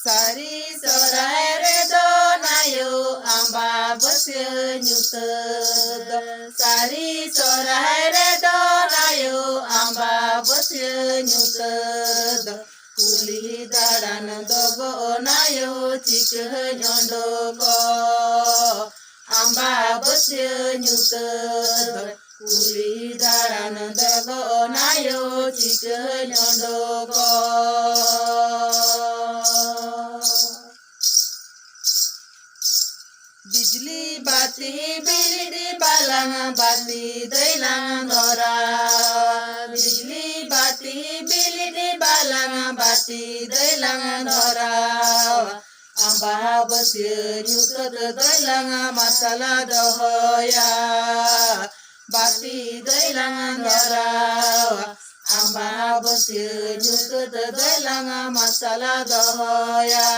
Sari sorai redo nayo amba bosye nyuted. Sari sorai redo nayo amba bosye nyuted. Kuli daran dogo nayo cik nyondoko amba bosye nyuted. Kuli daran dogo nayo cik nyondoko. बिजली बाती बिजली बाlang बाती दैlang धरा बिजली बाती बिजली बाlang बाती दैlang धरा amba bosye nyuted दैlang masala dohoya bati दैlang धरा amba bosye nyuted दैlang masala dohoya